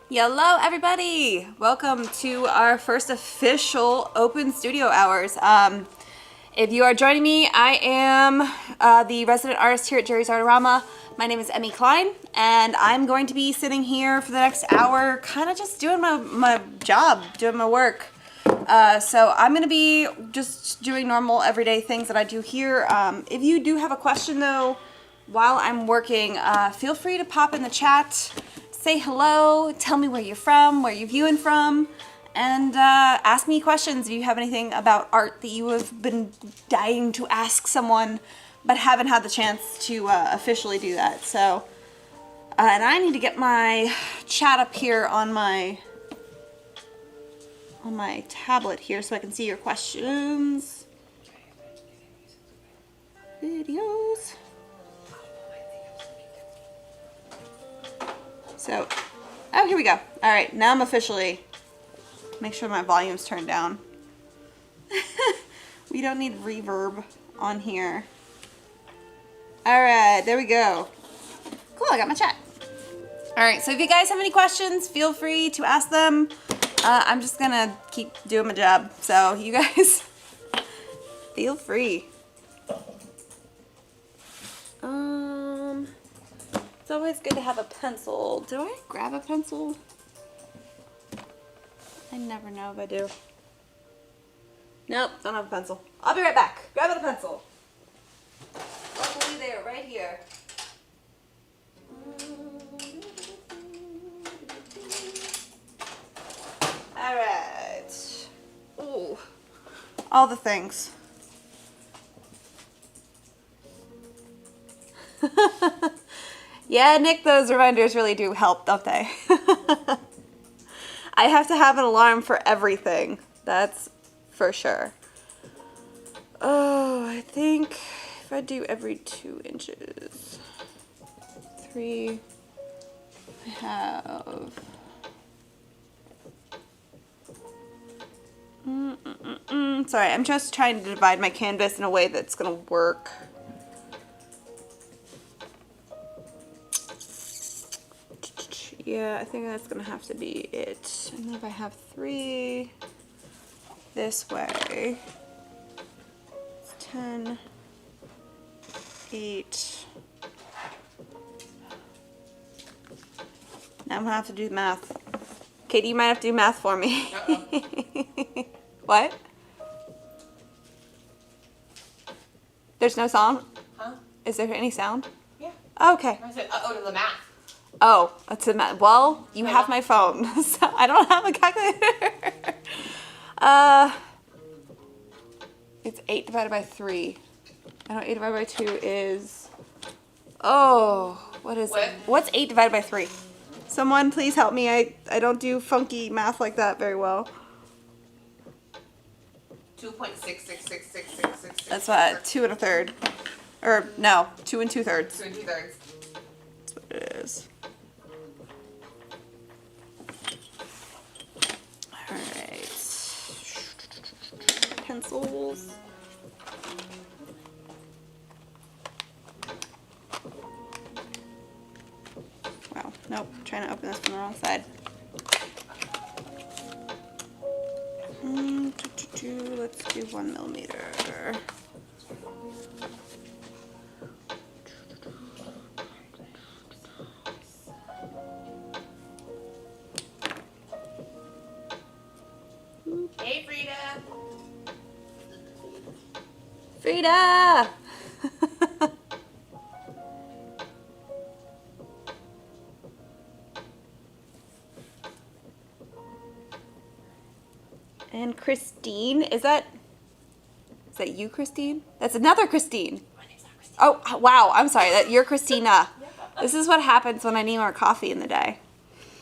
Hello everybody! Welcome to our first official open studio hours. If you are joining me, I am the resident artist here at Jerry's Artorama. My name is Emmy Kline, and I'm going to be sitting here for the next hour, kind of just doing my job, doing my work. So I'm going to be just doing normal everyday things that I do here. If you do have a question though, while I'm working, feel free to pop in the chat. Say hello, tell me where you're from, where you're viewing from, and ask me questions if you have anything about art that you have been dying to ask someone but haven't had the chance to officially do that. So, and I need to get my chat up here on my tablet here so I can see your questions. Videos. So, oh, here we go. All right, now I'm officially, make sure my volume's turned down. We don't need reverb on here. All right, there we go. Cool, I got my chat. All right, so if you guys have any questions, feel free to ask them. I'm just gonna keep doing my job, so you guys feel free. It's always good to have a pencil. Do I grab a pencil? I never know if I do. Nope, don't have a pencil. I'll be right back. Grab a pencil. Luckily they're right here. Alright. Ooh. All the things. Yeah, Nick, those reminders really do help, don't they? I have to have an alarm for everything. That's for sure. Oh, I think if I do every 2 inches. 3, I have... Sorry, I'm just trying to divide my canvas in a way that's gonna work. Yeah, I think that's gonna have to be it. And then if I have 3 this way, it's 10, 8. Now I'm gonna have to do the math. Katie, you might have to do math for me. What? There's no sound? Huh? Is there any sound? Yeah. Oh, okay. I said, uh-oh to the math. Oh, that's a math. Well, you have my phone, so I don't have a calculator. It's 8 divided by 3. I know 8 divided by 2 is... Oh, what is it? What's 8 divided by 3? Someone please help me. I don't do funky math like that very well. 2.6666666. That's what, 2 1/3. Or, no, 2 2/3. 2 2/3. That's what it is. Alright. Pencils. Wow, nope, trying to open this from the wrong side. Let's do 1 millimeter. Hey, Frida. Frida! And Christine, is that you, Christine? That's another Christine. My name's not Christine. Oh, wow, I'm sorry, you're Christina. This is what happens when I need more coffee in the day.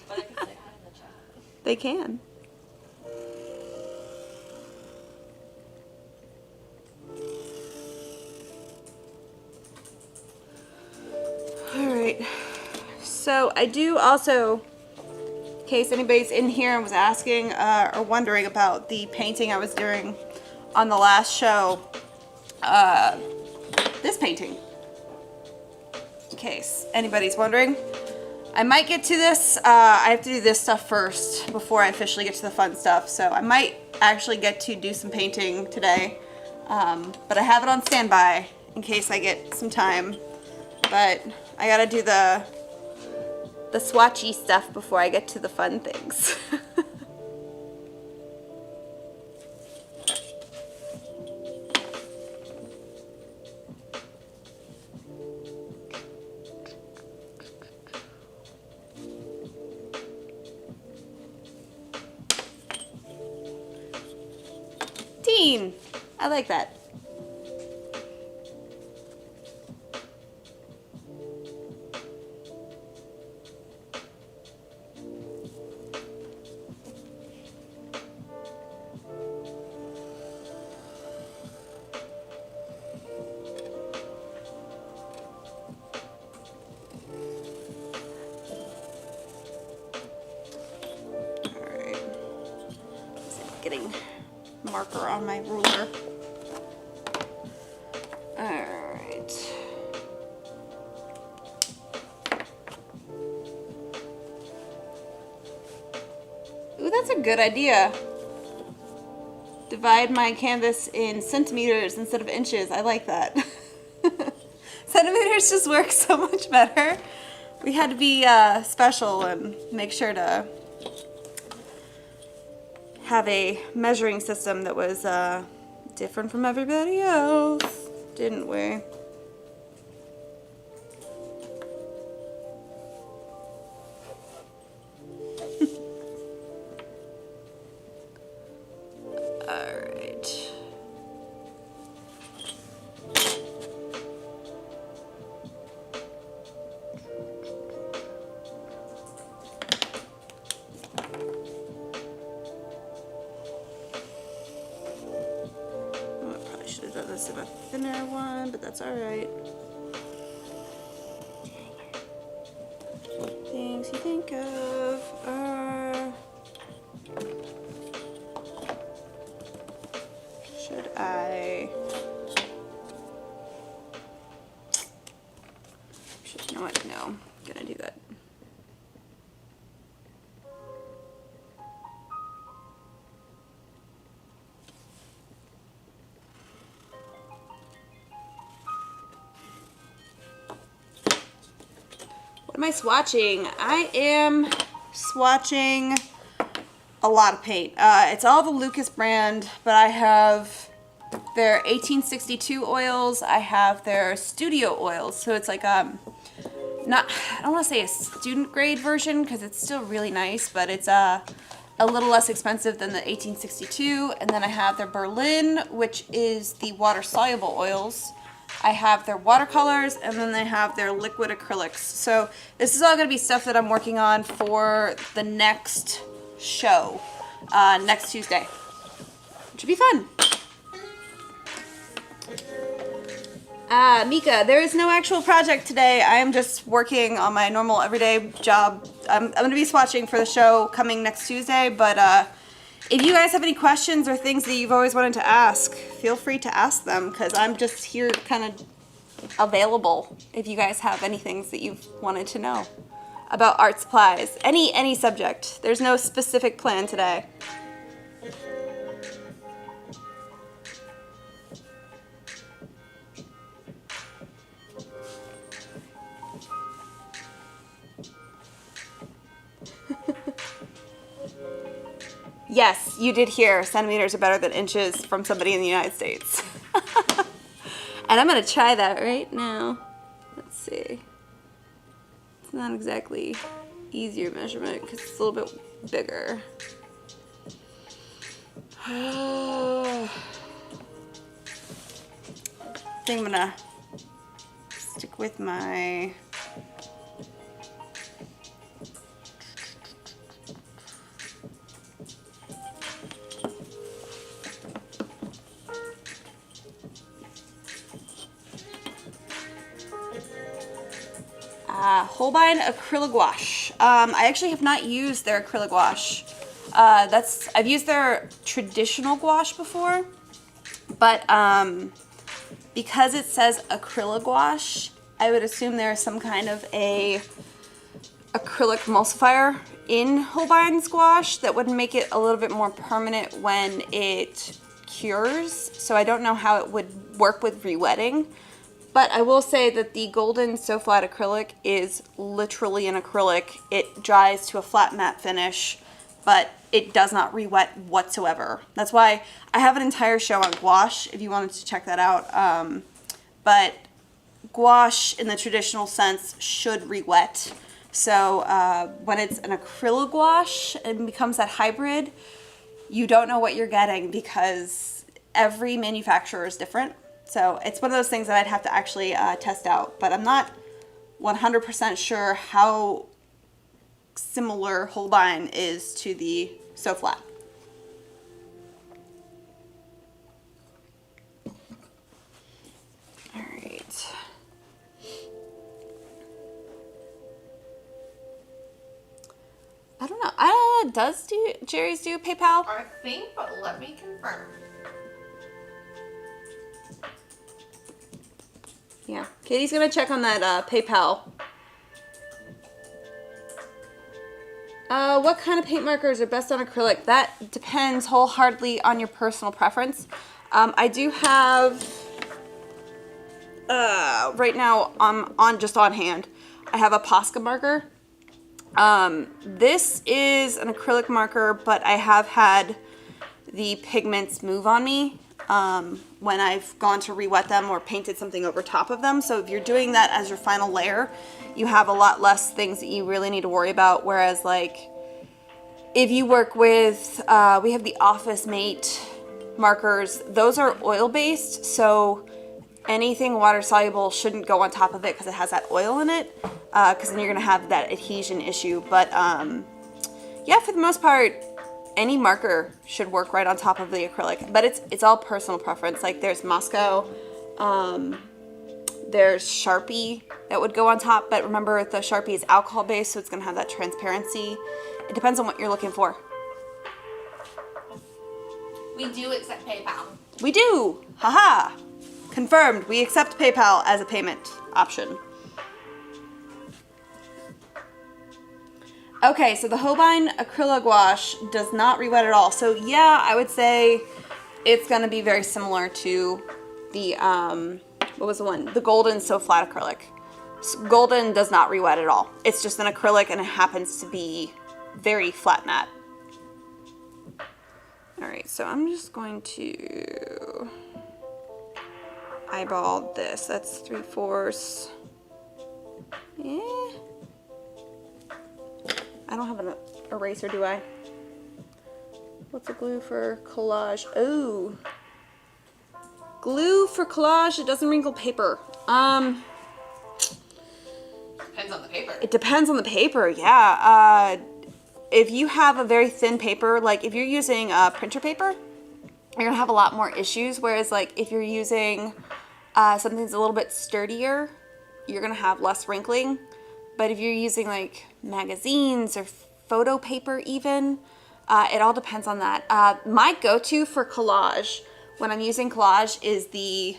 But I can say hi in the chat. They can. Alright, so I do also, in case anybody's in here and was asking or wondering about the painting I was doing on the last show, this painting, in case anybody's wondering. I might get to this. I have to do this stuff first before I officially get to the fun stuff. So I might actually get to do some painting today. But I have it on standby in case I get some time. But I gotta do the swatchy stuff before I get to the fun things. I like that. All right. Getting marker on my ruler. Alright. Ooh, that's a good idea. Divide my canvas in centimeters instead of inches. I like that. Centimeters just work so much better. We had to be special and make sure to have a measuring system that was different from everybody else, didn't we? All right. This is a thinner one, but that's all right. Things you think of are, should I, you know what, no, I'm gonna do that. What am I swatching? I am swatching a lot of paint. It's all the Lucas brand, but I have their 1862 oils. I have their studio oils. So it's like not, I don't want to say a student grade version because it's still really nice, but it's a little less expensive than the 1862. And then I have their Berlin, which is the water soluble oils. I have their watercolors, and then they have their liquid acrylics. So this is all going to be stuff that I'm working on for the next show, next Tuesday, which should be fun. Mika, there is no actual project today. I am just working on my normal everyday job. I'm going to be swatching for the show coming next Tuesday, but if you guys have any questions or things that you've always wanted to ask, feel free to ask them, because I'm just here kind of available if you guys have any things that you've wanted to know about art supplies. Any subject. There's no specific plan today. Yes, you did hear centimeters are better than inches from somebody in the United States. And I'm going to try that right now. Let's see. It's not exactly easier measurement because it's a little bit bigger. I think I'm going to stick with my Holbein acrylic gouache. I actually have not used their acrylic gouache. I've used their traditional gouache before, but because it says acrylic gouache, I would assume there's some kind of a acrylic emulsifier in Holbein gouache that would make it a little bit more permanent when it cures. So I don't know how it would work with rewetting. But I will say that the golden So Flat acrylic is literally an acrylic. It dries to a flat matte finish, but it does not re-wet whatsoever. That's why I have an entire show on gouache if you wanted to check that out. But gouache in the traditional sense should re-wet. So when it's an acrylic gouache and becomes that hybrid, you don't know what you're getting because every manufacturer is different. So it's one of those things that I'd have to actually test out, but I'm not 100% sure how similar Holbein is to the So Flat. All right. I don't know. Does Jerry's do PayPal? I think, but let me confirm. Yeah, Katie's gonna check on that PayPal. What kind of paint markers are best on acrylic? That depends wholeheartedly on your personal preference. I do have, right now on just on hand, I have a Posca marker. This is an acrylic marker, but I have had the pigments move on me when I've gone to re-wet them or painted something over top of them. So if you're doing that as your final layer, you have a lot less things that you really need to worry about. Whereas like if you work with, we have the Office Mate markers, those are oil based. So anything water soluble shouldn't go on top of it because it has that oil in it, because then you're gonna have that adhesion issue. But yeah, for the most part, any marker should work right on top of the acrylic, but it's all personal preference. Like there's Moscow, there's Sharpie that would go on top, but remember the Sharpie is alcohol based, so it's gonna have that transparency. It depends on what you're looking for. We do accept PayPal. We do, haha. Confirmed, we accept PayPal as a payment option. Okay, so the Holbein acrylic gouache does not re-wet at all. So yeah, I would say it's gonna be very similar to the, what was the one? The golden So Flat acrylic. Golden does not re-wet at all. It's just an acrylic and it happens to be very flat matte. All right, so I'm just going to eyeball this. That's 3/4. Yeah. I don't have an eraser, do I? What's a glue for collage? Oh. Glue for collage, it doesn't wrinkle paper. Depends on the paper. It depends on the paper, yeah. If you have a very thin paper, like if you're using printer paper, you're gonna have a lot more issues. Whereas like if you're using something that's a little bit sturdier, you're gonna have less wrinkling. But if you're using like magazines or photo paper even, it all depends on that. My go-to for collage, when I'm using collage, is the,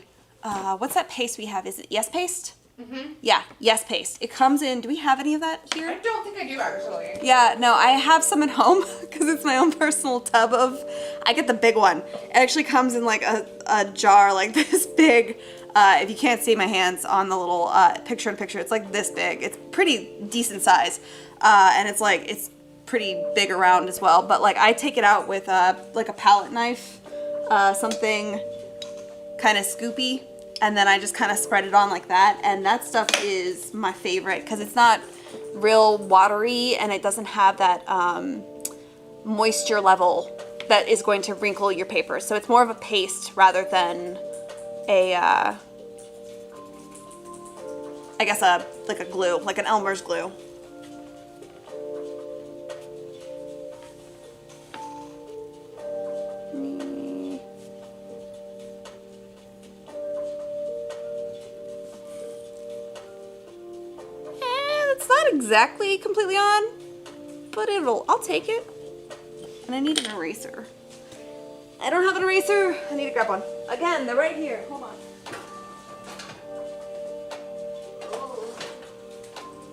what's that paste we have? Is it Yes Paste? Mm-hmm. Yeah, Yes Paste. It comes in, do we have any of that here? I don't think I do actually. Yeah, no, I have some at home because it's my own personal tub of, I get the big one. It actually comes in like a jar like this big. If you can't see my hands on the little picture-in-picture, it's like this big. It's pretty decent size, and it's like it's pretty big around as well. But like I take it out with like a palette knife, something kind of scoopy, and then I just kind of spread it on like that. And that stuff is my favorite because it's not real watery and it doesn't have that moisture level that is going to wrinkle your paper. So it's more of a paste rather than a I guess like a glue, like an Elmer's glue. It's not exactly completely on, but I'll take it. And I need an eraser. I don't have an eraser. I need to grab one. Again, they're right here. Hold on.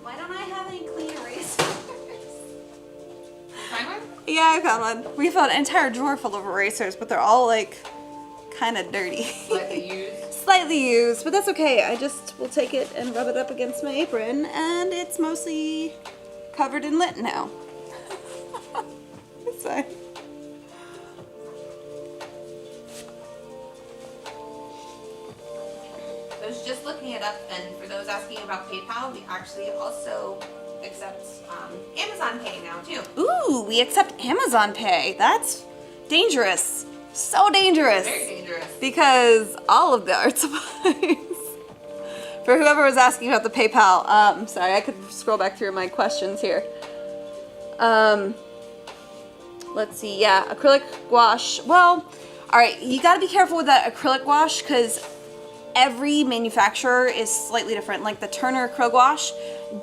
Why don't I have any clean erasers? Yeah, I found one. We found an entire drawer full of erasers, but they're all like kind of dirty. Slightly used. Slightly used, but that's okay. I just will take it and rub it up against my apron, and it's mostly covered in lint now. It's fine. I was just looking it up, and for those asking about PayPal, we actually also accept Amazon Pay now too. Ooh, we accept Amazon Pay. That's dangerous. So dangerous. Very dangerous. Because all of the art supplies. For whoever was asking about the PayPal, sorry, I could scroll back through my questions here. Let's see, yeah, acrylic gouache. Well, all right, you gotta be careful with that acrylic gouache because every manufacturer is slightly different. Like the Turner acrylic gouache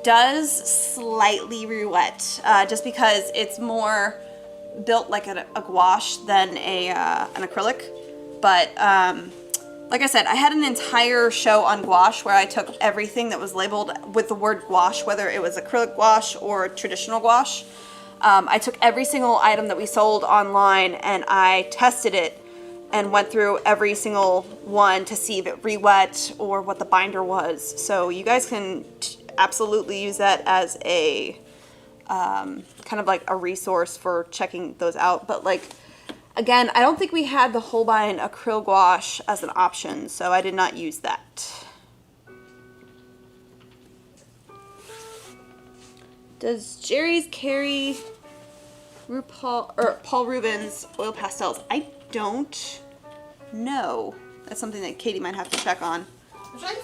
does slightly re-wet, just because it's more built like a gouache than an acrylic. But like I said, I had an entire show on gouache where I took everything that was labeled with the word gouache, whether it was acrylic gouache or traditional gouache. I took every single item that we sold online and I tested it and went through every single one to see if it re-wet or what the binder was. So you guys can absolutely use that as a kind of like a resource for checking those out. But like, again, I don't think we had the Holbein acrylic gouache as an option, so I did not use that. Does Jerry's carry Paul Rubens oil pastels? I don't know. That's something that Katie might have to check on. Which ones?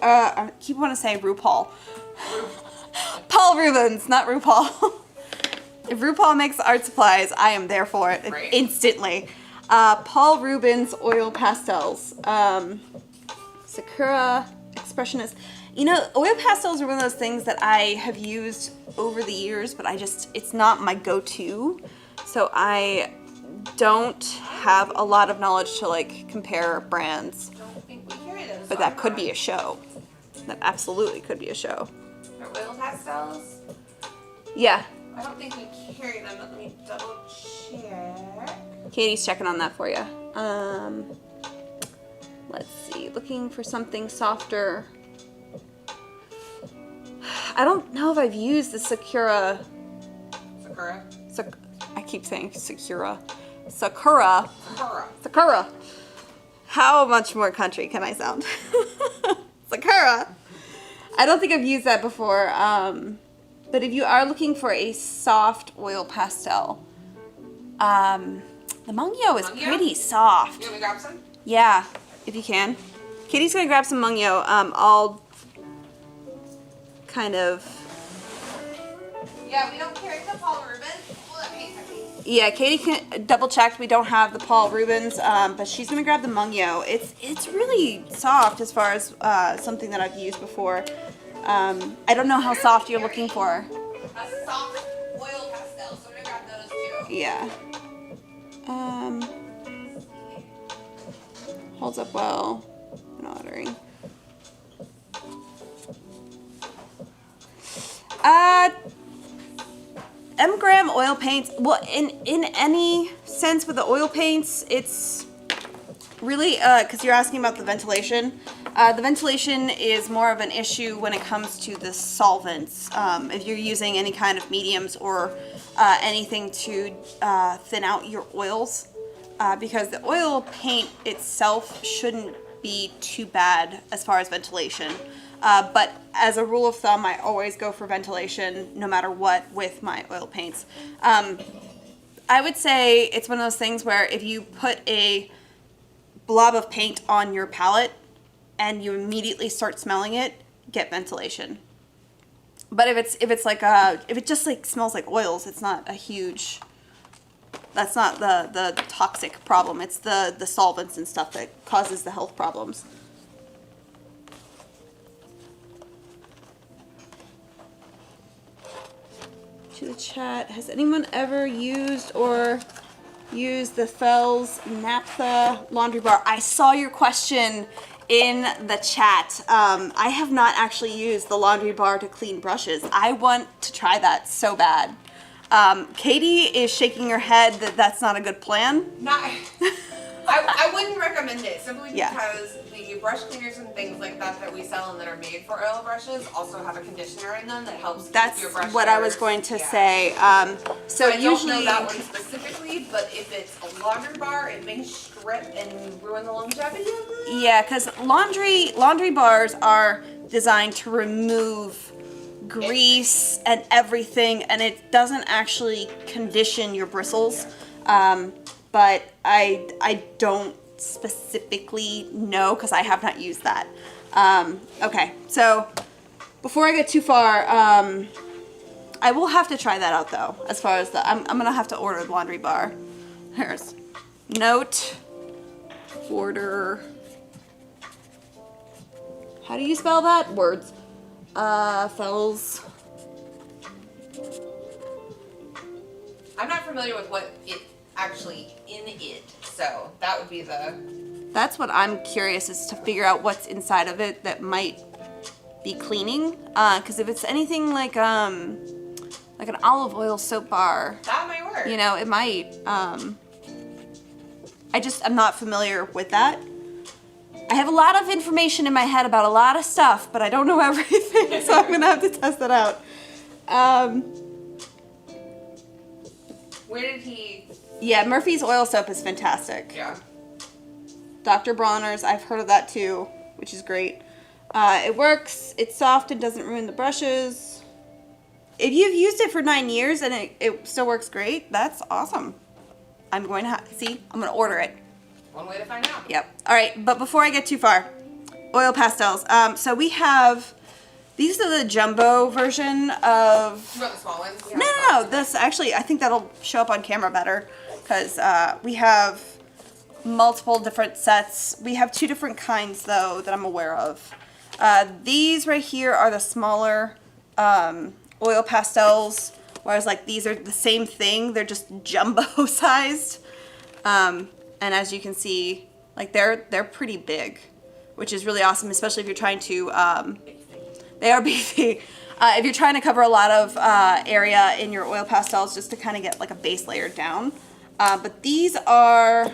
I keep wanting to say RuPaul. Paul Rubens, not RuPaul. If RuPaul makes art supplies, I am there for it instantly. Paul Rubens oil pastels. Sakura Expressionist. You know, oil pastels are one of those things that I have used over the years, but it's not my go-to. So I don't have a lot of knowledge to like compare brands. I don't think we carry those. But that could be a show. That absolutely could be a show. Or oil pastels? Yeah. I don't think we carry them, but let me double check. Katie's checking on that for you. Let's see. Looking for something softer. I don't know if I've used the Sakura. I keep saying Sakura. Sakura. How much more country can I sound? Sakura. I don't think I've used that before. But if you are looking for a soft oil pastel, the Mungyo is pretty soft. You want me to grab some? Yeah, if you can. Katie's gonna grab some Mungyo. I'll kind of. Yeah, we don't carry the Paul Rubens. Well, that makes sense. Yeah, Katie can double check. We don't have the Paul Rubens, but she's gonna grab the Mungyo. It's really soft as far as something that I've used before. I don't know how soft you're looking for. A soft oil pastel, so we're gonna grab those too. Yeah. Holds up well. Monitoring. M-gram oil paints. Well, in any sense with the oil paints, it's really because you're asking about the ventilation. The ventilation is more of an issue when it comes to the solvents. If you're using any kind of mediums or anything to thin out your oils, because the oil paint itself shouldn't be too bad as far as ventilation. But as a rule of thumb, I always go for ventilation no matter what with my oil paints. I would say it's one of those things where if you put a blob of paint on your palette and you immediately start smelling it, get ventilation. But if it just like smells like oils, it's not a huge. That's not the toxic problem. It's the solvents and stuff that causes the health problems. To the chat, has anyone ever used the Fells Naphtha laundry bar? I saw your question in the chat. I have not actually used the laundry bar to clean brushes. I want to try that so bad. Katie is shaking her head that that's not a good plan. Not. I wouldn't recommend it simply Yeah. because the brush cleaners and things like that we sell and that are made for oil brushes also have a conditioner in them that helps That's keep your brush what I hairs- was going to yeah. say. So I don't usually know that one specifically, but if it's a laundry bar, it may strip and ruin the longevity of it. yeah, because laundry bars are designed to remove grease and everything, and it doesn't actually condition your bristles. But I don't specifically know because I have not used that. Okay, so before I get too far, I will have to try that out though. As far as I'm gonna have to order the laundry bar. Here's note, order. How do you spell that? Words. Fells. I'm not familiar with what it actually in it, so that would be the. That's what I'm curious is to figure out what's inside of it that might be cleaning. Because if it's anything like an olive oil soap bar, That might work. you know, it might. I'm not familiar with that. I have a lot of information in my head about a lot of stuff, but I don't know everything, so I'm gonna have to test that out. Where did he? Yeah, Murphy's oil soap is fantastic. Yeah. Dr. Bronner's, I've heard of that too, which is great. It works, it's soft and doesn't ruin the brushes. If you've used it for 9 years and it still works great, that's awesome. I'm going to I'm going to order it. One way to find out. Yep. All right, but before I get too far, oil pastels. So we have, these are the jumbo version of... You want the small ones? No. This actually, I think that'll show up on camera better because we have multiple different sets. We have 2 different kinds though that I'm aware of. These right here are the smaller oil pastels, whereas like these are the same thing. They're just jumbo sized. And as you can see, like they're pretty big, which is really awesome, especially if you're trying to, they are beefy. If you're trying to cover a lot of area in your oil pastels just to kind of get like a base layer down. But these are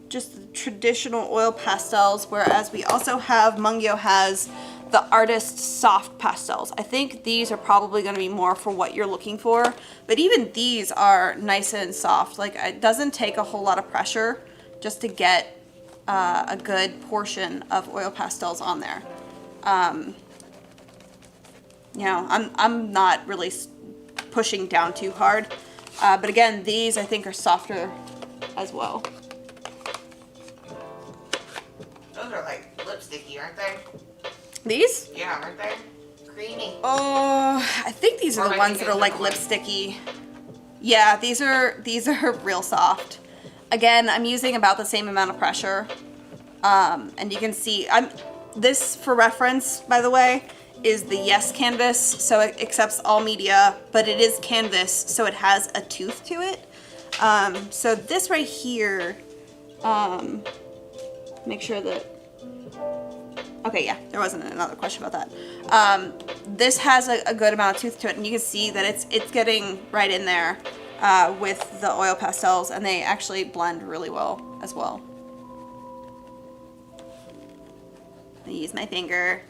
just the traditional oil pastels, whereas we also have, Mungyo has the artist soft pastels. I think these are probably going to be more for what you're looking for, but even these are nice and soft. Like it doesn't take a whole lot of pressure just to get a good portion of oil pastels on there. You know, I'm not really pushing down too hard, but again, these I think are softer as well. Those are like lipsticky, aren't they? These? Yeah, aren't they? Creamy. Oh, I think these are Or the am I ones that thinking are like of different lipsticky. Yeah, these are real soft. Again, I'm using about the same amount of pressure. And you can see, this for reference, by the way, is the Yes canvas, so it accepts all media, but it is canvas, so it has a tooth to it. So this right here, make sure that, okay, yeah, there wasn't another question about that. This has a good amount of tooth to it, and you can see that it's getting right in there with the oil pastels, and they actually blend really well as well. I use my finger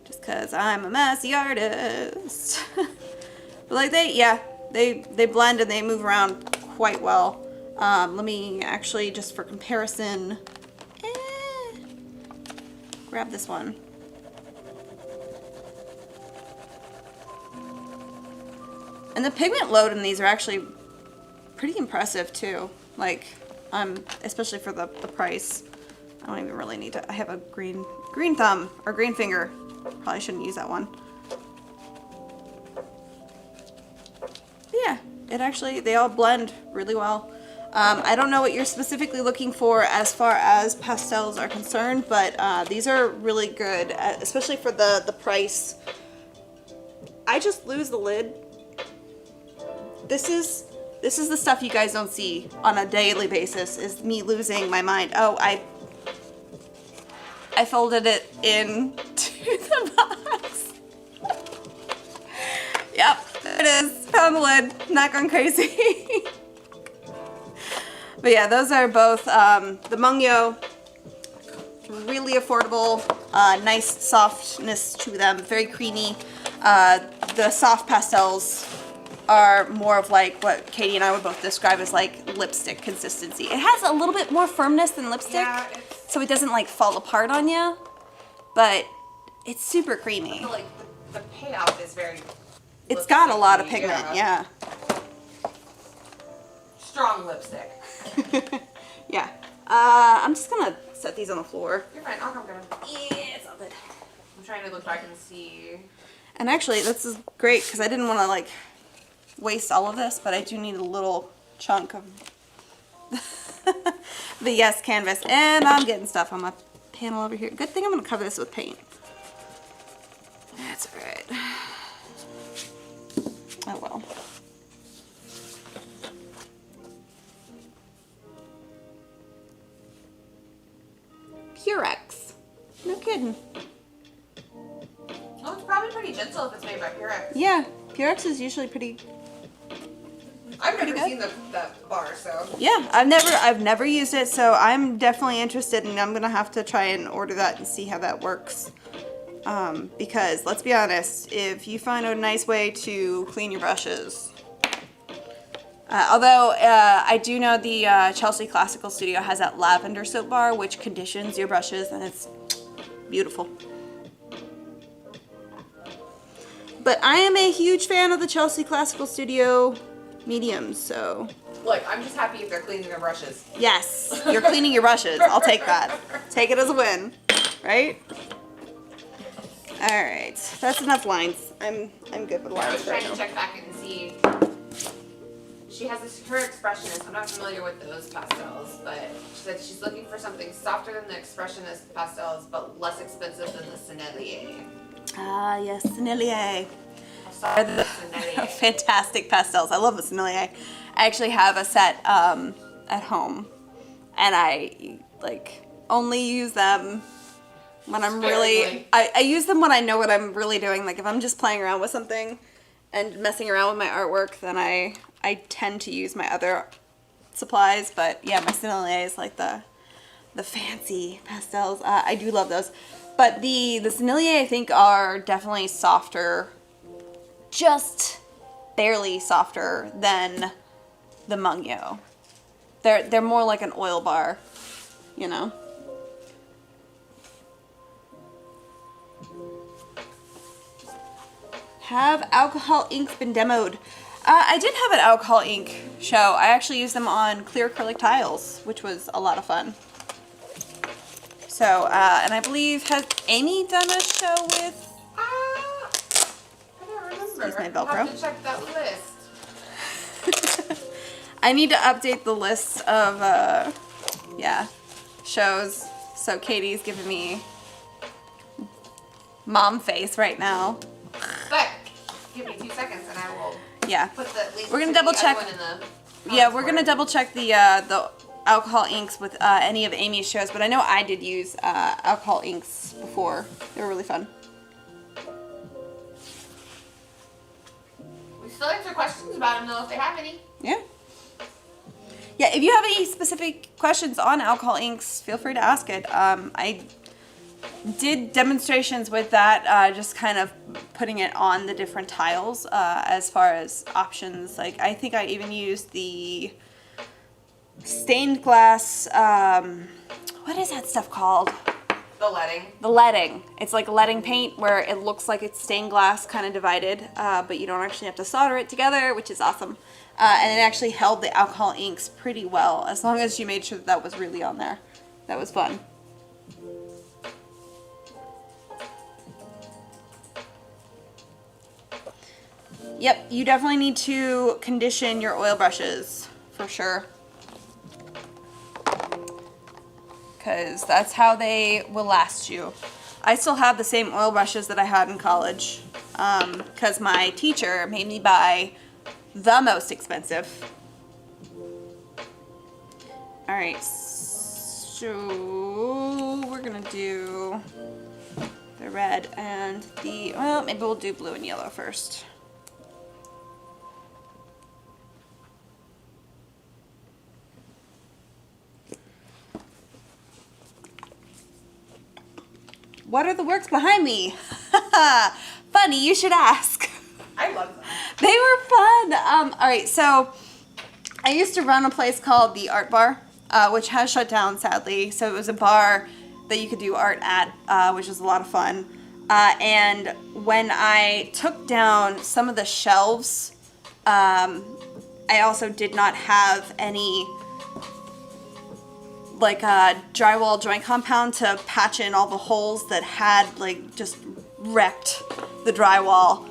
just because I'm a messy artist. But like they blend and they move around quite well. Let me actually, just for comparison, grab this one. And the pigment load in these are actually pretty impressive too. Like, especially for the price. I don't even really need to, I have a green thumb, or green finger. Probably shouldn't use that one. But yeah, it actually, they all blend really well. I don't know what you're specifically looking for as far as pastels are concerned, but these are really good, especially for the price. I just lose the lid. This is the stuff you guys don't see on a daily basis, is me losing my mind. Oh, I folded it into the box. Yep, there it is. on the lid, not going crazy. But yeah, those are both the Mungyo, really affordable, nice softness to them, very creamy. The soft pastels are more of like what Katie and I would both describe as like lipstick consistency. It has a little bit more firmness than lipstick, so it doesn't like fall apart on you, but it's super creamy. I feel like the payoff is very... It's got a lot of pigment, yeah. Strong lipstick. Yeah. I'm just gonna set these on the floor. You're fine, I'll come grab them. Yeah, it's all good. I'm trying to look back and see. And actually, this is great because I didn't want to like waste all of this, but I do need a little chunk of the Yes canvas. And I'm getting stuff on my panel over here. Good thing I'm gonna cover this with paint. That's alright. Oh well. Purex. No kidding. Oh, it's probably pretty gentle if it's made by Purex. Yeah, Purex is usually pretty. I've never seen the bar, so. Yeah, I've never used it, so I'm definitely interested, and I'm gonna have to try and order that and see how that works. Because let's be honest, if you find a nice way to clean your brushes. Although I do know the Chelsea Classical Studio has that lavender soap bar, which conditions your brushes, and it's beautiful. But I am a huge fan of the Chelsea Classical Studio mediums, so. Look, I'm just happy if they're cleaning their brushes. Yes, you're cleaning your brushes. I'll take that. Take it as a win, right? All right, that's enough lines. I'm good with lines. I was trying right to now. check back and see. She has this, her Expressionist. I'm not familiar with those pastels, but she said she's looking for something softer than the Expressionist pastels, but less expensive than the Sennelier. Ah, yes, Sennelier. Are the Sennelier. Fantastic pastels. I love the Sennelier. I actually have a set at home, and I like only use them when I'm really. I use them when I know what I'm really doing. Like if I'm just playing around with something and messing around with my artwork, then I tend to use my other supplies. But yeah, my Sennelier is like the fancy pastels. I do love those. But the Sennelier I think are definitely softer, just barely softer than the Mungyo. They're more like an oil bar, you know. Have alcohol inks been demoed? I did have an alcohol ink show. I actually used them on clear acrylic tiles, which was a lot of fun. So, and I believe, has Amy done a show with? I don't remember. Excuse my Velcro. I'll have to check that list. I need to update the list of, yeah, shows. So Katie's giving me mom face right now. But give me 2 seconds and I will put the link. We're gonna double check. Yeah, we're gonna double check the alcohol inks with any of Amy's shows, but I know I did use alcohol inks before. They were really fun. We still answer questions about them though if they have any. Yeah. Yeah, if you have any specific questions on alcohol inks, feel free to ask it. I did demonstrations with that, just kind of putting it on the different tiles as far as options. Like, I think I even used the stained glass, what is that stuff called? The leading. The leading. It's like leading paint where it looks like it's stained glass kind of divided, but you don't actually have to solder it together, which is awesome. And it actually held the alcohol inks pretty well, as long as you made sure that that was really on there. That was fun. Yep, you definitely need to condition your oil brushes, for sure. Because that's how they will last you. I still have the same oil brushes that I had in college, because my teacher made me buy the most expensive. Alright, so we're gonna do the red and the, well, maybe we'll do blue and yellow first. What are the works behind me? Funny, you should ask. I love them. They were fun. All right, so I used to run a place called the Art Bar, which has shut down, sadly. So it was a bar that you could do art at, which was a lot of fun. And when I took down some of the shelves, I also did not have any like drywall joint compound to patch in all the holes that had like just wrecked the drywall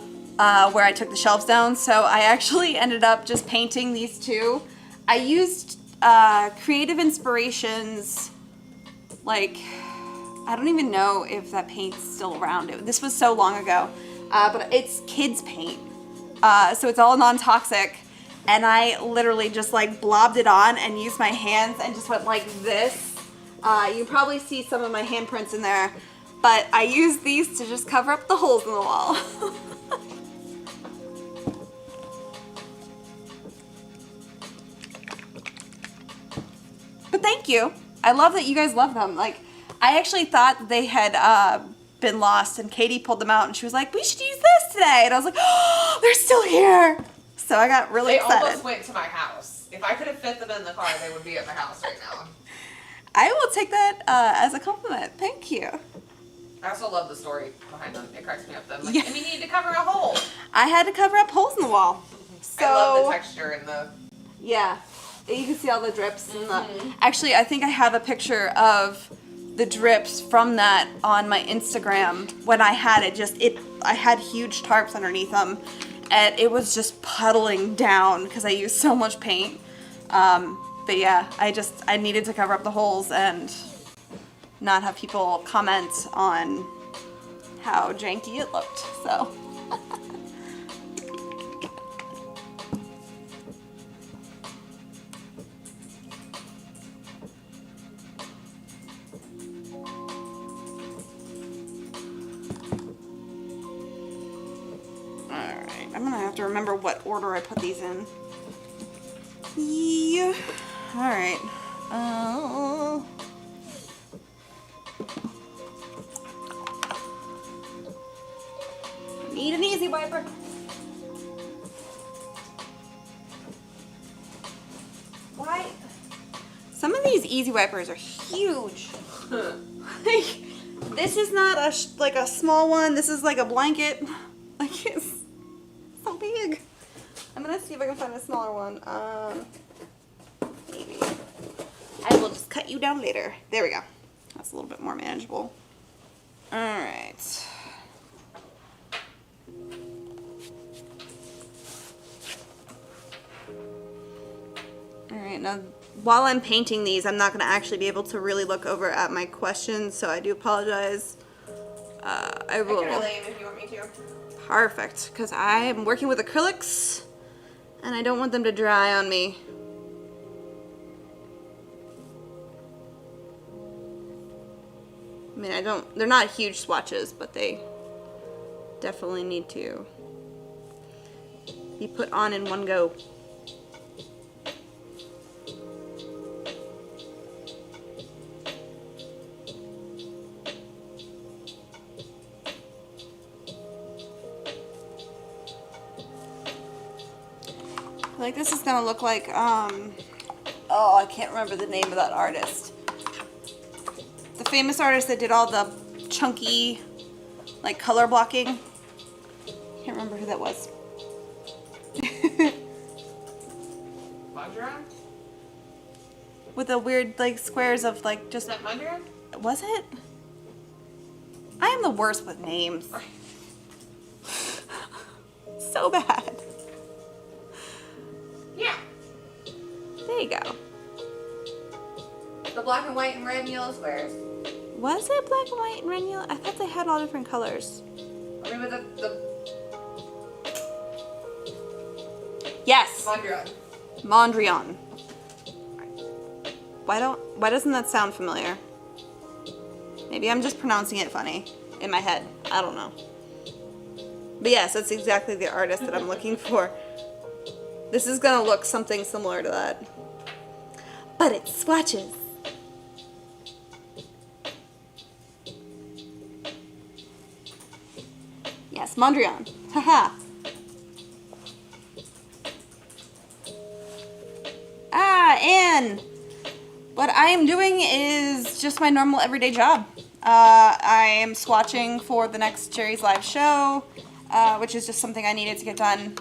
where I took the shelves down. So I actually ended up just painting these two. I used Creative Inspirations, like, I don't even know if that paint's still around. This was so long ago, but it's kids paint. So it's all non-toxic. And I literally just like blobbed it on and used my hands and just went like this. You can probably see some of my handprints in there, but I used these to just cover up the holes in the wall. But thank you. I love that you guys love them. Like, I actually thought that they had been lost, and Katie pulled them out and she was like, we should use this today. And I was like, oh, they're still here. So I got really excited. They almost went to my house. If I could have fit them in the car, they would be at my house right now. I will take that as a compliment. Thank you. I also love the story behind them. It cracks me up. Them like, Yeah. and we need to cover a hole. I had to cover up holes in the wall. So I love the texture and the. Yeah, you can see all the drips and the. Actually, I think I have a picture of the drips from that on my Instagram when I had it. I had huge tarps underneath them. And it was just puddling down because I used so much paint. But yeah, I needed to cover up the holes and not have people comment on how janky it looked, so. I'm gonna have to remember what order I put these in. Yeah. All right. Need an easy wiper. Why? Some of these easy wipers are huge. Like, this is not like a small one. This is like a blanket. Like, it's so big. I'm gonna see if I can find a smaller one. Maybe. I will just cut you down later. There we go. That's a little bit more manageable. All right. All right, now while I'm painting these, I'm not gonna actually be able to really look over at my questions, so I do apologize. I will. I can relay them if you want me to. Perfect, because I am working with acrylics and I don't want them to dry on me. I mean, they're not huge swatches, but they definitely need to be put on in one go. Like, this is gonna look like, oh, I can't remember the name of that artist. The famous artist that did all the chunky, like, color blocking. Can't remember who that was. Mondrian? With the weird, like, squares of, like, just... Is that Mondrian? Was it? I am the worst with names. So bad. Yeah. There you go. The black and white and red and yellow squares. Was it black and white and red and yellow? I thought they had all different colors. I mean, the Yes. Mondrian. Mondrian. Why doesn't that sound familiar? Maybe I'm just pronouncing it funny in my head. I don't know. But yes, that's exactly the artist that I'm looking for. This is gonna look something similar to that. But it's swatches. Yes, Mondrian. Haha. And what I am doing is just my normal everyday job. I am swatching for the next Jerry's Live show, which is just something I needed to get done.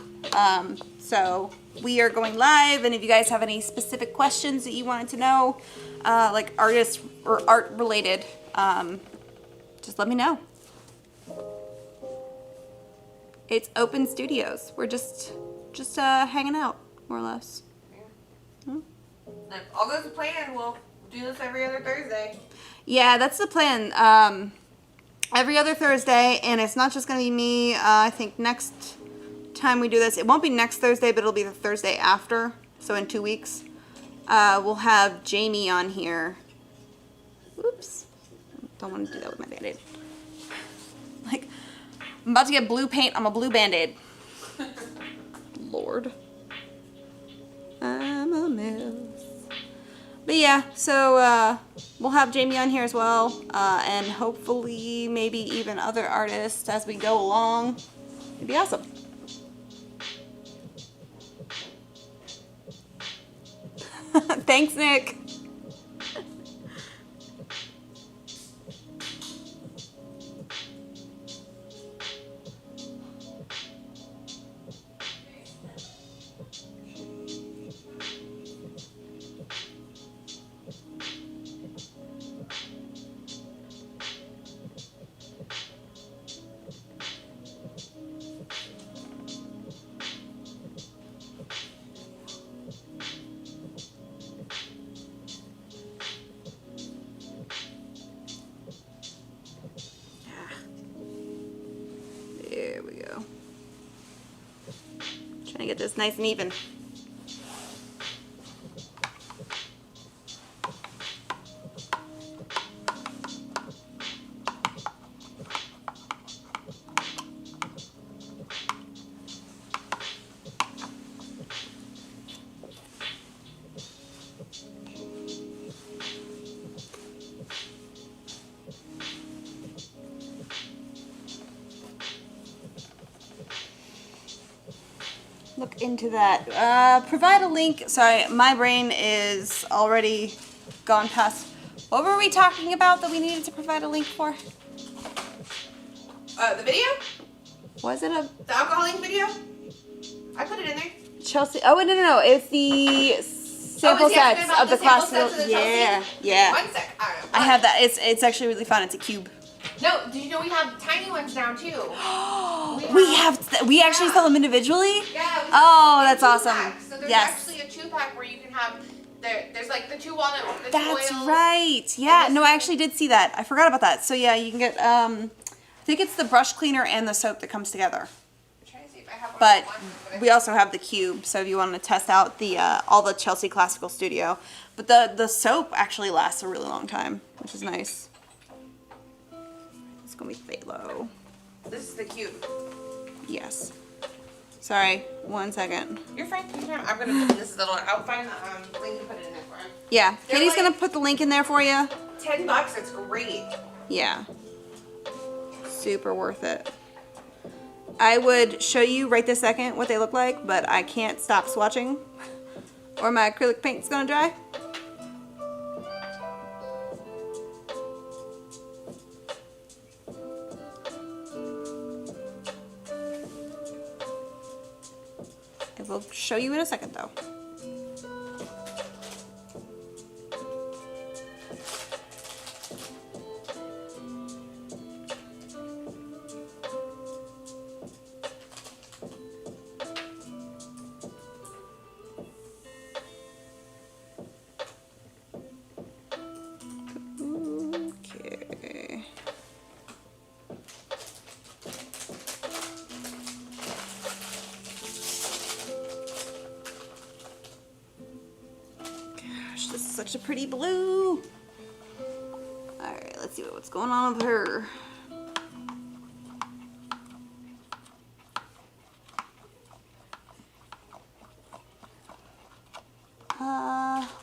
So we are going live, and if you guys have any specific questions that you wanted to know, like artist or art related, just let me know. It's open studios. We're just hanging out, more or less. Yeah. If all goes to plan, we'll do this every other Thursday. Yeah, that's the plan. Every other Thursday, and it's not just going to be me. I think next time we do this, it won't be next Thursday, but it'll be the Thursday after, so in 2 weeks. We'll have Jamie on here. Oops. Don't want to do that with my Band-Aid. Like, I'm about to get blue paint on my blue Band-Aid. Lord. I'm a mess. But yeah, so we'll have Jamie on here as well, and hopefully maybe even other artists as we go along. It'd be awesome. Thanks, Nick. There we go. Trying to get this nice and even. Look into that. Provide a link. Sorry, my brain is already gone past. What were we talking about that we needed to provide a link for? The video? Was it a The alcohol ink video? I put it in there. Chelsea? Oh, no. It's the sample sets of the class. Yeah, yeah. 1 sec. I have that. It's actually really fun. It's a cube. No, did you know we have tiny ones now too? We actually sell them individually? Yeah. Oh, that's awesome. So there's Yes. actually a 2-pack where you can have, there's like the 2 walnut, the That's oil. right. Yeah, no, I actually did see that. I forgot about that. So yeah, you can get, I think it's the brush cleaner and the soap that comes together. I'm trying to see if I have one. But we also have the cube, so if you wanted to test out the all the Chelsea Classical Studio. But the soap actually lasts a really long time, which is nice. It's gonna be Phthalo. This is the cube. Yes. Sorry, 1 second. You're fine. I'm gonna put this is the one. I'll find the link to put it in there for him. Yeah, They're Katie's like gonna put the link in there for you. $10. It's great. Yeah. Super worth it. I would show you right this second what they look like, but I can't stop swatching or my acrylic paint's gonna dry. I will show you in a second though. Okay. Gosh, this is such a pretty blue. Alright, let's see what's going on with her.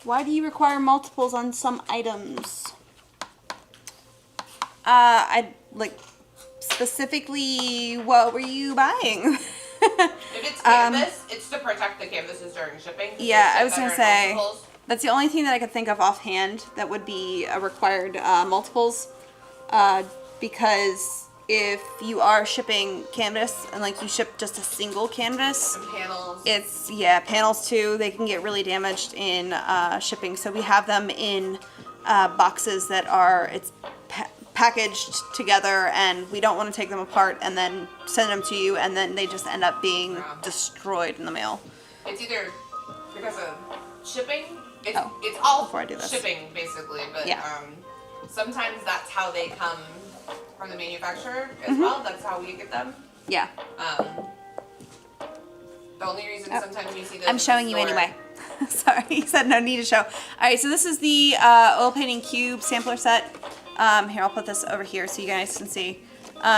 Why do you require multiples on some items? I like specifically, what were you buying? If it's canvas, it's to protect the canvases during shipping. Yeah, I was gonna say that's the only thing that I could think of offhand that would be a required multiples, because if you are shipping canvas and like you ship just a single canvas, and panels. it's panels too. They can get really damaged in shipping. So we have them in boxes that are packaged together, and we don't want to take them apart and then send them to you, and then they just end up being destroyed in the mail. It's either because of shipping. It's all before I do this. Shipping basically, but yeah. Sometimes that's how they come from the manufacturer as well. That's how we get them. Yeah. The only reason sometimes you see those. I'm showing you anyway. Sorry, he said no need to show. All right, so this is the oil painting cube sampler set. Here, I'll put this over here so you guys can see.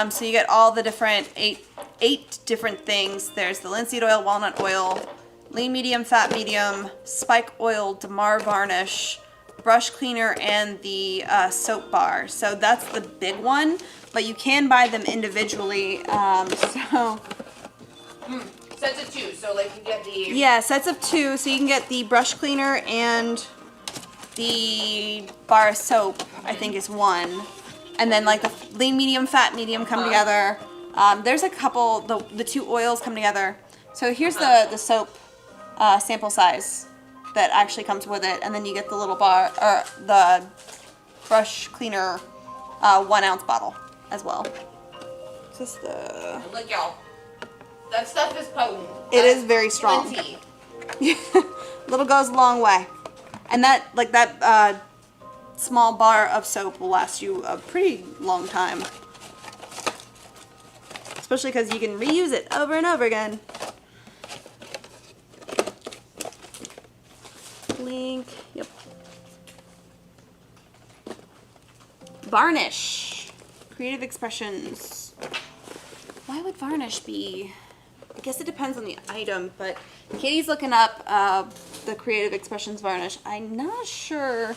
So you get all the different eight different things. There's the linseed oil, walnut oil, lean medium, fat medium, spike oil, Damar varnish, brush cleaner, and the soap bar. So that's the big one, but you can buy them individually. Sets of two, so like you get the... Yeah, sets of two, so you can get the brush cleaner and the bar of soap, I think is one. And then like the lean medium, fat medium come together. There's a couple, the two oils come together. So here's the soap sample size that actually comes with it. And then you get the little bar, or the brush cleaner 1 ounce bottle as well. Just the... Look y'all. That stuff is potent. It is very strong. Plenty. Little goes a long way. And that small bar of soap will last you a pretty long time. Especially because you can reuse it over and over again. Link. Yep. Varnish. Creative Expressions. Why would varnish be... I guess it depends on the item, but Katie's looking up the Creative Expressions varnish. I'm not sure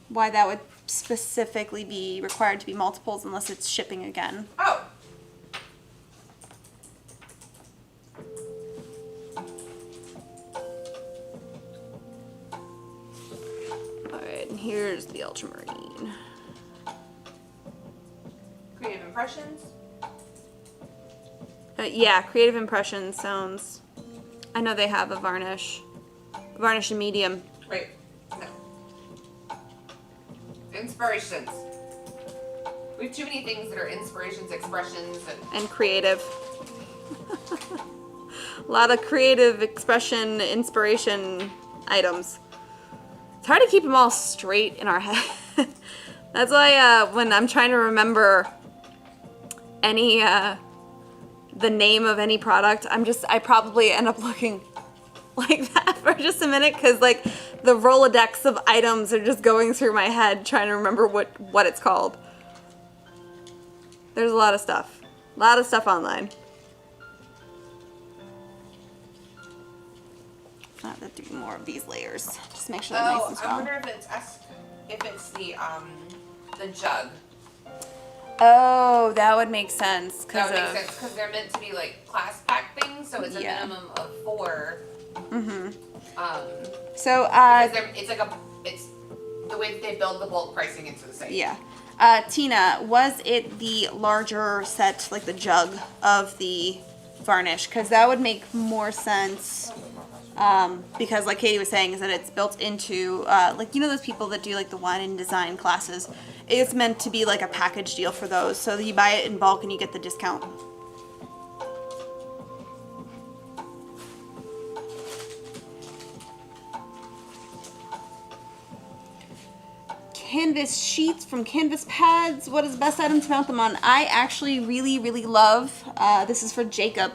why that would specifically be required to be multiples unless it's shipping again. Oh. Alright, and here's the ultramarine. Creative Impressions. Yeah, Creative Impressions sounds... I know they have a varnish. Varnish and medium. Wait. No. Inspirations. We have too many things that are inspirations, expressions, And creative. A lot of creative expression, inspiration items. It's hard to keep them all straight in our head. That's why when I'm trying to remember any... the name of any product, I probably end up looking like that for just a minute, because like the Rolodex of items are just going through my head trying to remember what it's called. There's a lot of stuff online. Not that do more of these layers. Just make sure they're nice and strong. I wonder if it's the jug. Oh, that would make sense. That would make sense because they're meant to be like class pack things, so it's a minimum of 4. Mm-hmm. So it's the way that they build the bulk pricing into the site. Yeah. Tina, was it the larger set, like the jug of the varnish? Because that would make more sense. Because like Katie was saying, is that it's built into, like, you know those people that do like the wine and design classes? It's meant to be like a package deal for those, so that you buy it in bulk and you get the discount. Canvas sheets from Canvas Pads. What is the best item to mount them on? I actually really love, this is for Jacob,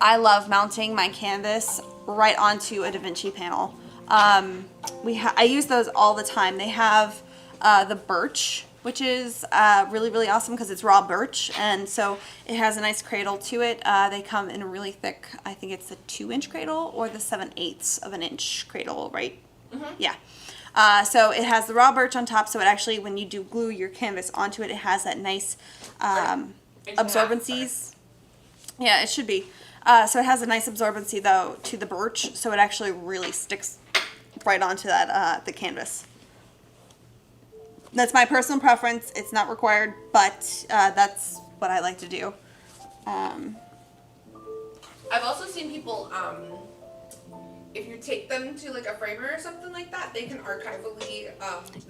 I love mounting my canvas right onto a Da Vinci panel. I use those all the time. They have the birch, which is really awesome because it's raw birch, and so it has a nice cradle to it. They come in a really thick, I think it's the 2-inch cradle or the 7/8 of an inch cradle, right? Mm-hmm. Yeah. So it has the raw birch on top, so it actually, when you do glue your canvas onto it, it has that nice absorbencies. Yeah, it should be. So it has a nice absorbency though to the birch, so it actually really sticks right onto that the canvas. That's my personal preference. It's not required, but that's what I like to do. I've also seen people, if you take them to like a framer or something like that, they can archivally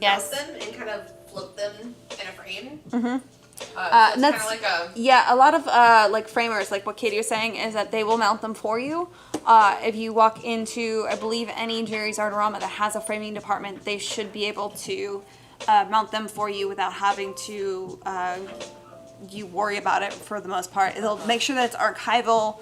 Yes. mount them and kind of flip them in a frame. Mm-hmm. So it's kind of like a... Yeah, a lot of like framers, like what Katie was saying, is that they will mount them for you. If you walk into, I believe, any Jerry's Artorama that has a framing department, they should be able to mount them for you without having to you worry about it for the most part. It'll make sure that it's archival.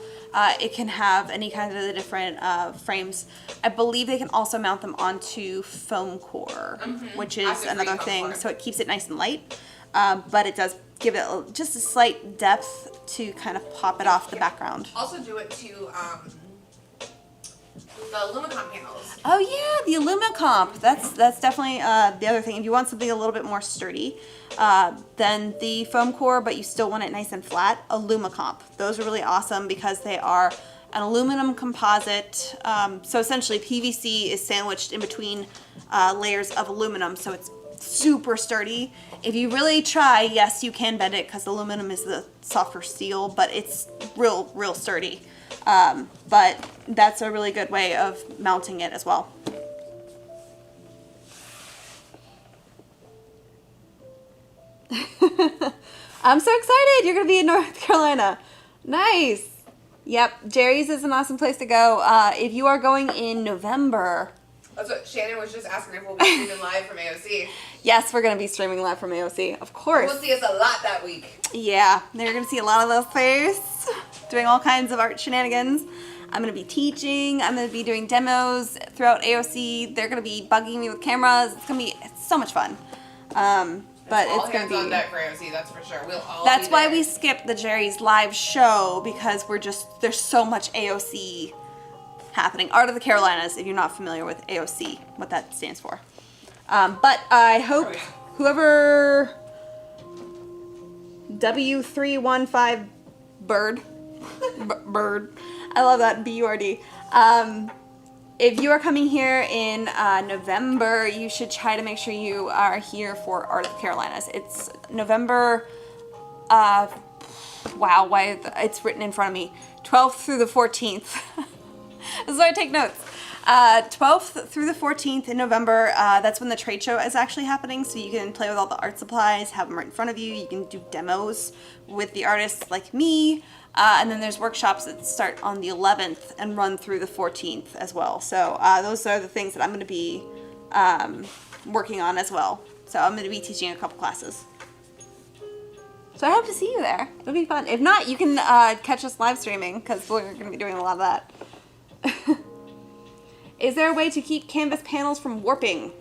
It can have any kind of the different frames. I believe they can also mount them onto foam core, which is another thing. So it keeps it nice and light, but it does give it just a slight depth to kind of pop it off the background. Also do it to the Lumicon panels. Oh yeah, the Illumicomp. That's definitely the other thing. If you want something a little bit more sturdy than the foam core, but you still want it nice and flat, Illumicomp. Those are really awesome because they are an aluminum composite. So essentially PVC is sandwiched in between layers of aluminum, so it's super sturdy. If you really try, yes, you can bend it because aluminum is the softer steel, but it's real sturdy. But that's a really good way of mounting it as well. I'm so excited. You're going to be in North Carolina. Nice. Yep. Jerry's is an awesome place to go. If you are going in November. That's what Shannon was just asking if we'll be streaming live from AOC. Yes, we're going to be streaming live from AOC. Of course. We'll see us a lot that week. Yeah. You're going to see a lot of those face doing all kinds of art shenanigans. I'm going to be teaching. I'm going to be doing demos throughout AOC. They're going to be bugging me with cameras. It's so much fun. But it's going to be on deck for AOC, that's for sure. We'll all That's be why there. we skipped the Jerry's live show, because there's so much AOC happening. Art of the Carolinas, if you're not familiar with AOC, what that stands for. But I hope whoever W315 Bird, Bird, I love that, B-U-R-D. If you are coming here in November, you should try to make sure you are here for Art of the Carolinas. It's November, wow, why it's written in front of me, 12th through the 14th. This is why I take notes. 12th through the 14th in November, that's when the trade show is actually happening, so you can play with all the art supplies, have them right in front of you. You can do demos with the artists like me. And then there's workshops that start on the 11th and run through the 14th as well. So those are the things that I'm going to be working on as well. So I'm going to be teaching a couple classes. So I hope to see you there. It'll be fun. If not, you can catch us live streaming, because we're going to be doing a lot of that. Is there a way to keep canvas panels from warping?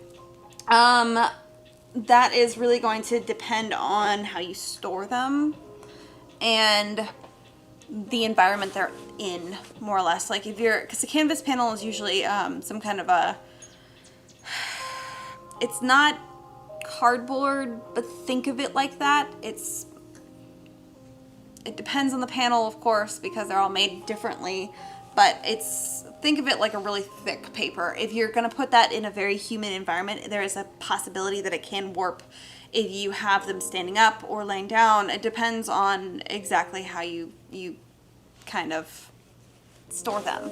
That is really going to depend on how you store them and the environment they're in, more or less. Like if you're, because the canvas panel is usually some kind of a, it's not cardboard, but think of it like that. It depends on the panel, of course, because they're all made differently, but think of it like a really thick paper. If you're gonna put that in a very humid environment, there is a possibility that it can warp if you have them standing up or laying down. It depends on exactly how you kind of store them.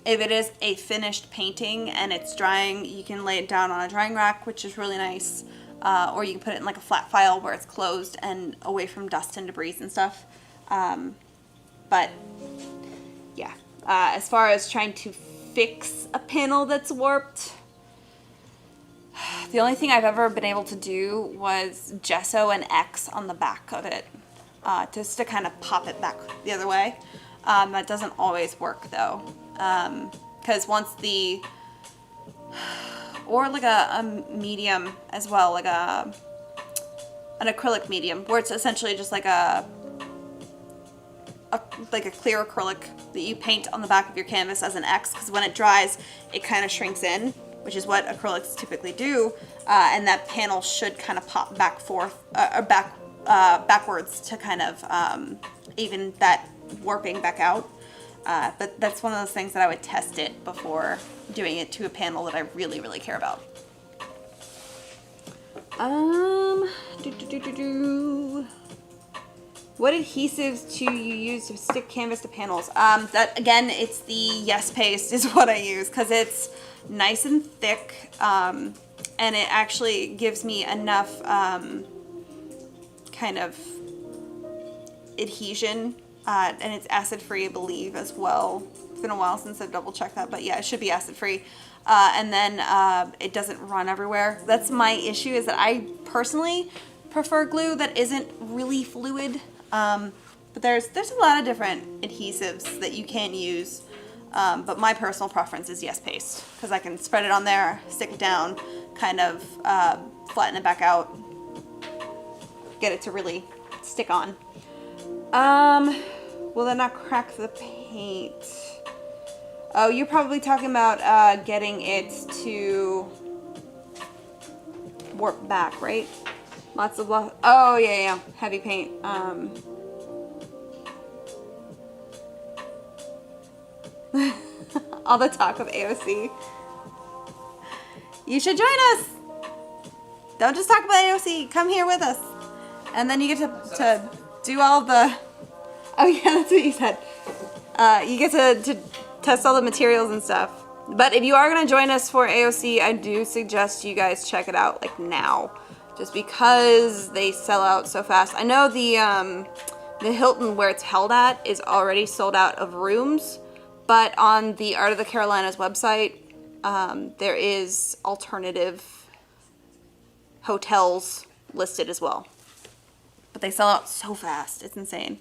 If it is a finished painting and it's drying, you can lay it down on a drying rack, which is really nice. Or you can put it in like a flat file where it's closed and away from dust and debris and stuff. But yeah, as far as trying to fix a panel that's warped, the only thing I've ever been able to do was gesso an X on the back of it, just to kind of pop it back the other way. That doesn't always work though, because once or like a medium as well, like an acrylic medium, where it's essentially just like a clear acrylic that you paint on the back of your canvas as an X, because when it dries, it kind of shrinks in which is what acrylics typically do, and that panel should kind of pop back forth, or backwards to kind of even that warping back out. But that's one of those things that I would test it before doing it to a panel that I really, really care about. What adhesives do you use to stick canvas to panels? That again, it's the Yes Paste is what I use because it's nice and thick, and it actually gives me enough kind of adhesion, and it's acid free, I believe, as well. It's been a while since I've double checked that, but yeah, it should be acid free. And then it doesn't run everywhere. That's my issue, is that I personally prefer glue that isn't really fluid. But there's a lot of different adhesives that you can use. But my personal preference is Yes Paste because I can spread it on there, stick it down, kind of flatten it back out, get it to really stick on. Will that not crack the paint? Oh, you're probably talking about getting it to warp back, right? Lots of oh yeah, heavy paint. All the talk of AOC. You should join us. Don't just talk about AOC. Come here with us, and then you get to do all the. Oh yeah, that's what you said. You get to test all the materials and stuff. But if you are gonna join us for AOC, I do suggest you guys check it out like now, just because they sell out so fast. I know the Hilton where it's held at is already sold out of rooms, but on the Art of the Carolinas website, there is alternative hotels listed as well. But they sell out so fast, it's insane.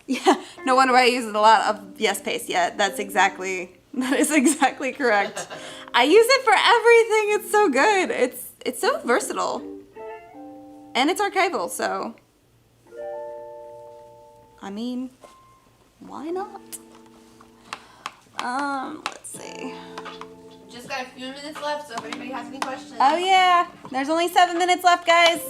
Yeah, no wonder I use a lot of Yes Paste. Yeah, that is exactly correct. I use it for everything. It's so good. It's so versatile. And it's archival, so I mean, why not? Let's see. Just got a few minutes left, so if anybody has any questions. Oh yeah, there's only 7 minutes left, guys.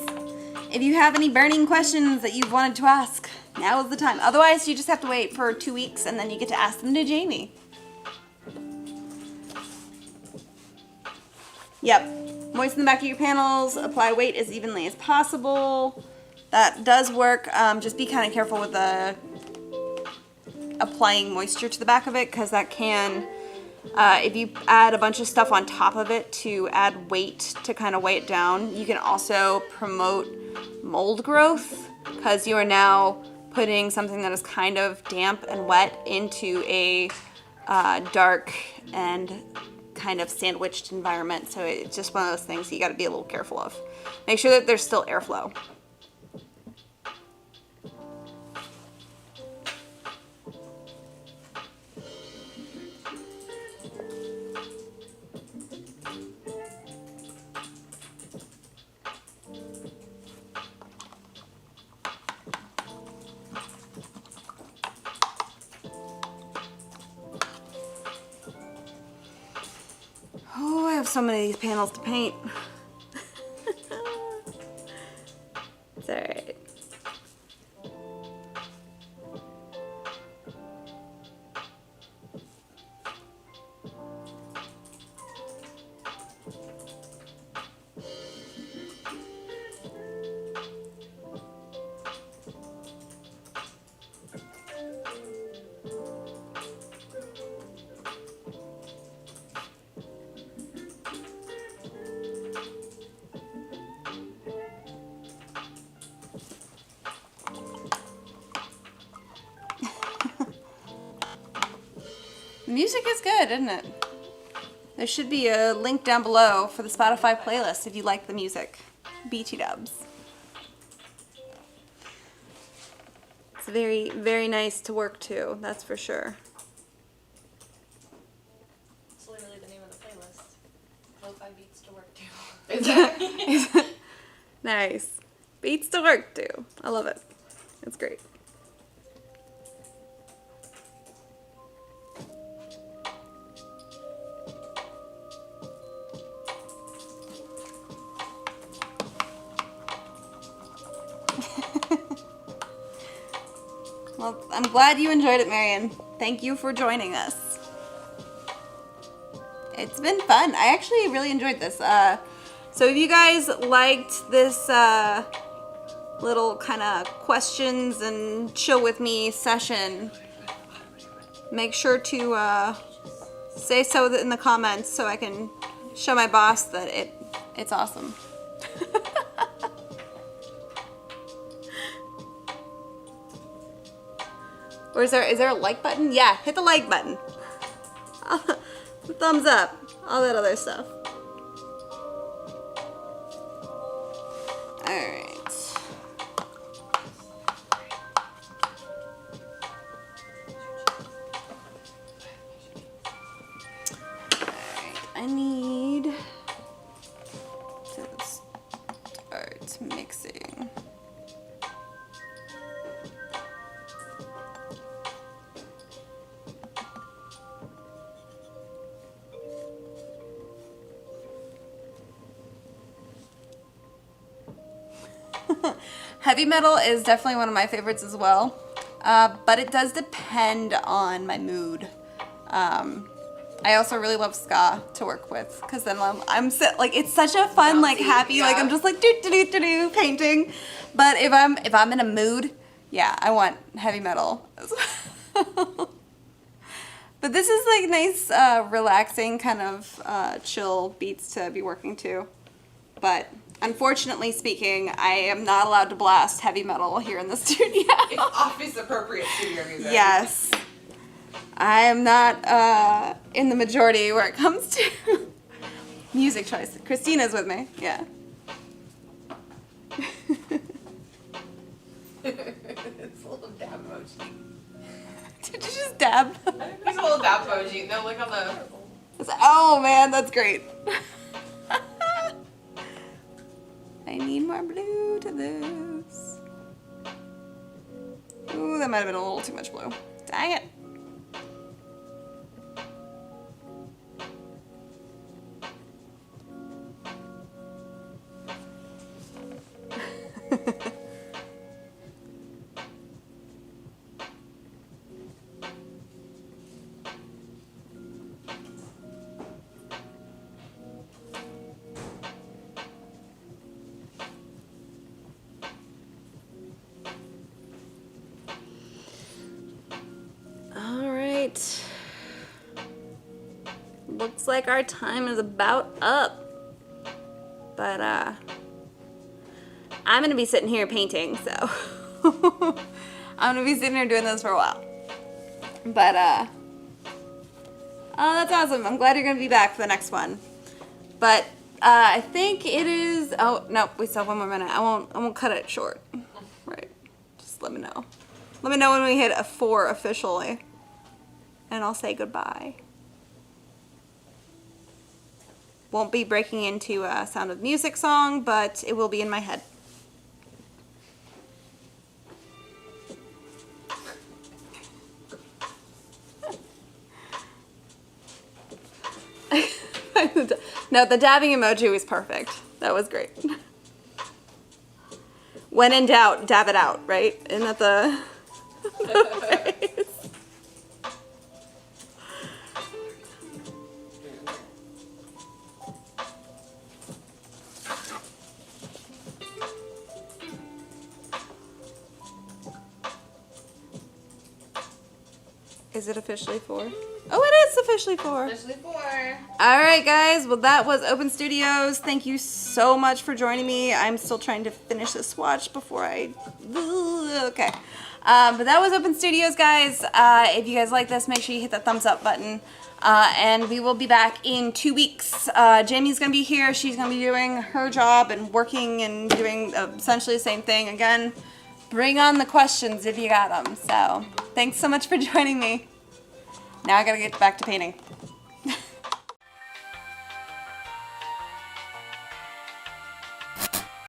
If you have any burning questions that you've wanted to ask, now is the time. Otherwise, you just have to wait for 2 weeks and then you get to ask them to Jamie. Yep. Moisten the back of your panels. Apply weight as evenly as possible. That does work. Just be kind of careful with the applying moisture to the back of it, because that can, if you add a bunch of stuff on top of it to add weight to kind of weigh it down, you can also promote mold growth, because you are now putting something that is kind of damp and wet into a dark and kind of sandwiched environment. So it's just one of those things you got to be a little careful of. Make sure that there's still airflow. Oh, I have so many of these panels to paint. It's alright. The music is good, isn't it? There should be a link down below for the Spotify playlist if you like the music. BT dubs. It's very, very nice to work to, that's for sure. It's literally the name of the playlist. Lo-fi beats to work to. Exactly. Nice. Beats to work to. I love it. It's great. Well, I'm glad you enjoyed it, Marion. Thank you for joining us. It's been fun. I actually really enjoyed this. So if you guys liked this little kind of questions and chill with me session, make sure to say so in the comments so I can show my boss that it's awesome. Or is there a like button? Yeah, hit the like button. Thumbs up, all that other stuff. All right. I need to start mixing. Heavy metal is definitely one of my favorites as well, but it does depend on my mood. I also really love ska to work with because then I'm like it's such a fun like happy like I'm just like do painting. But if I'm in a mood, yeah, I want heavy metal as well. But this is like nice relaxing kind of chill beats to be working to. But unfortunately speaking, I am not allowed to blast heavy metal here in the studio. It's office appropriate studio music. Yes. I am not in the majority where it comes to music choice. Christina's with me. Yeah. It's a little dab emoji. Did you just dab? He's a little dab emoji. No, look on the... Oh man, that's great. I need more blue to this. Ooh, that might have been a little too much blue. Dang it. Looks like our time is about up. But I'm gonna be sitting here painting, so I'm gonna be sitting here doing this for a while. But oh, that's awesome. I'm glad you're gonna be back for the next one. But I think it is, oh no, we still have one more minute. I won't cut it short. Right. Just let me know. Let me know when we hit a 4 officially. And I'll say goodbye. Won't be breaking into a Sound of Music song, but it will be in my head. No, the dabbing emoji was perfect. That was great. When in doubt, dab it out, right? Isn't that the phrase? Is it officially 4? Oh, it is officially 4. Officially 4. All right, guys. Well, that was Open Studios. Thank you so much for joining me. I'm still trying to finish this swatch before I... Okay. But that was Open Studios, guys. If you guys like this, make sure you hit the thumbs up button. And we will be back in 2 weeks. Jamie's going to be here. She's going to be doing her job and working and doing essentially the same thing. Again, bring on the questions if you got them. So thanks so much for joining me. Now I got to get back to painting.